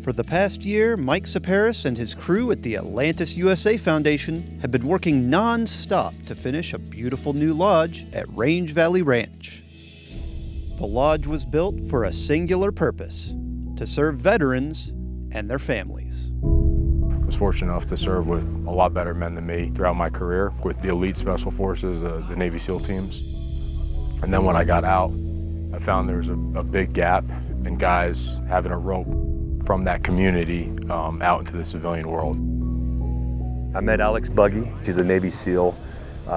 For the past year, Mike Siaperas and his crew at the Atlantis USA Foundation have been working non-stop to finish a beautiful new lodge at Range Valley Ranch. The lodge was built for a singular purpose: to serve veterans and their families. I was fortunate enough to serve with a lot better men than me throughout my career with the elite special forces, the Navy SEAL teams. And then when I got out, I found there was a big gap in guys having a rope from that community out into the civilian world. I met Alex Buggy. He's a Navy SEAL.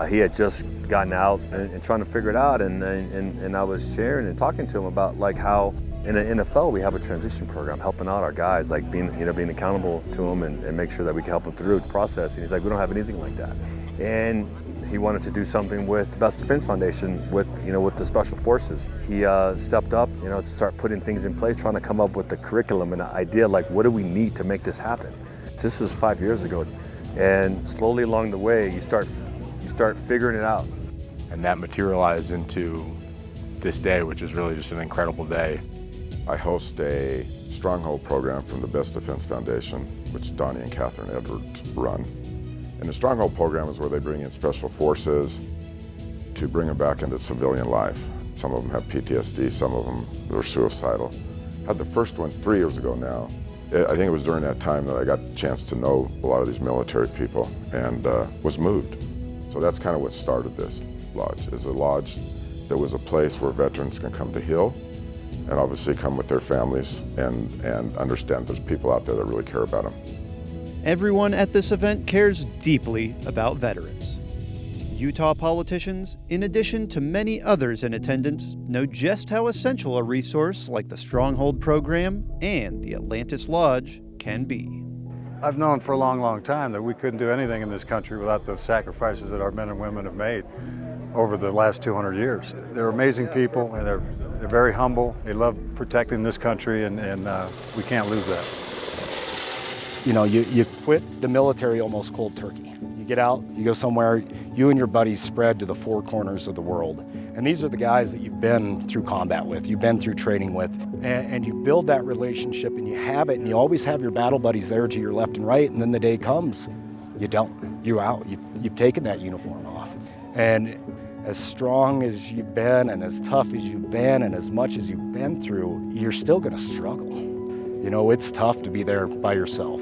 He had just gotten out and trying to figure it out, and I was sharing and talking to him about like how in the NFL we have a transition program helping out our guys, like being accountable to them and make sure that we can help them through the process. And he's like, we don't have anything like that. And he wanted to do something with the Best Defense Foundation with the Special Forces. He stepped up, to start putting things in place, trying to come up with the curriculum and the idea, like what do we need to make this happen? This was 5 years ago, and slowly along the way, you start figuring it out. And that materialized into this day, which is really just an incredible day. I host a Stronghold program from the Best Defense Foundation, which Donnie and Catherine Edwards run. And the Stronghold program is where they bring in special forces to bring them back into civilian life. Some of them have PTSD, some of them are suicidal. Had the first one 3 years ago now. I think it was during that time that I got a chance to know a lot of these military people and was moved. So that's kind of what started this lodge, is a lodge that was a place where veterans can come to heal and obviously come with their families and understand there's people out there that really care about them. Everyone at this event cares deeply about veterans. Utah politicians, in addition to many others in attendance, know just how essential a resource like the Stronghold program and the Atlantis Lodge can be. I've known for a long, long time that we couldn't do anything in this country without the sacrifices that our men and women have made over the last 200 years. They're amazing people, and they're very humble. They love protecting this country, and we can't lose that. You quit the military almost cold turkey. You get out, you go somewhere, you and your buddies spread to the four corners of the world. And these are the guys that you've been through combat with, you've been through training with, and you build that relationship and you have it, and you always have your battle buddies there to your left and right, and then the day comes, you don't. You're out. You've taken that uniform off. And as strong as you've been and as tough as you've been and as much as you've been through, you're still gonna struggle. It's tough to be there by yourself.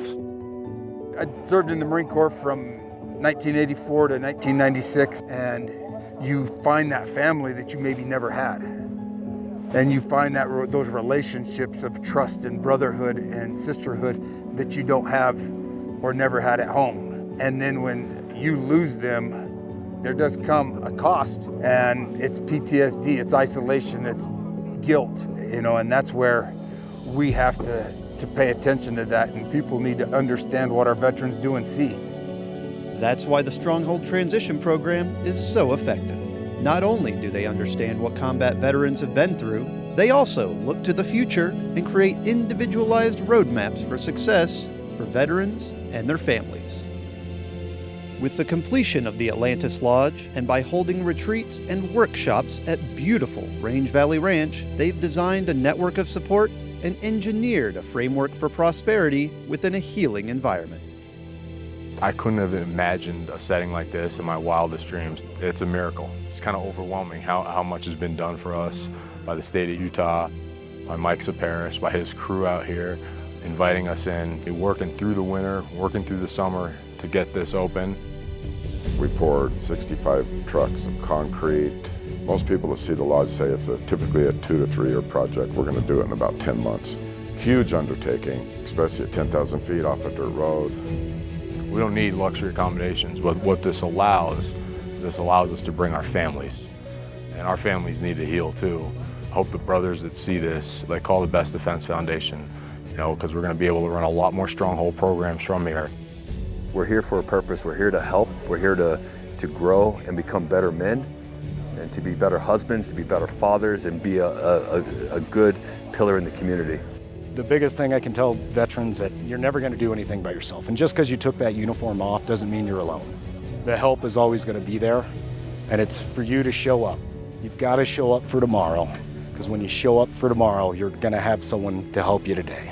I served in the Marine Corps from 1984 to 1996, and you find that family that you maybe never had. And you find that those relationships of trust and brotherhood and sisterhood that you don't have or never had at home. And then when you lose them, there does come a cost, and it's PTSD, it's isolation, it's guilt, and that's where we have to pay attention to that, and people need to understand what our veterans do and see. That's why the Stronghold Transition Program is so effective. Not only do they understand what combat veterans have been through, they also look to the future and create individualized roadmaps for success for veterans and their families. With the completion of the Atlantis Lodge, and by holding retreats and workshops at beautiful Range Valley Ranch, they've designed a network of support and engineered a framework for prosperity within a healing environment. I couldn't have imagined a setting like this in my wildest dreams. It's a miracle. It's kind of overwhelming how much has been done for us by the state of Utah, by Mike Siaperas, by his crew out here, inviting us in, working through the winter, working through the summer to get this open. We poured 65 trucks of concrete. Most people that see the lodge say it's typically a 2 to 3 year project. We're going to do it in about 10 months. Huge undertaking, especially at 10,000 feet off a dirt road. We don't need luxury accommodations. What this allows us to bring our families. And our families need to heal too. I hope the brothers that see this, they call the Best Defense Foundation, because we're going to be able to run a lot more Stronghold programs from here. We're here for a purpose. We're here to help. We're here to grow and become better men, and to be better husbands, to be better fathers, and be a good pillar in the community. The biggest thing I can tell veterans that you're never going to do anything by yourself. And just because you took that uniform off doesn't mean you're alone. The help is always going to be there, and it's for you to show up. You've got to show up for tomorrow, because when you show up for tomorrow, you're going to have someone to help you today.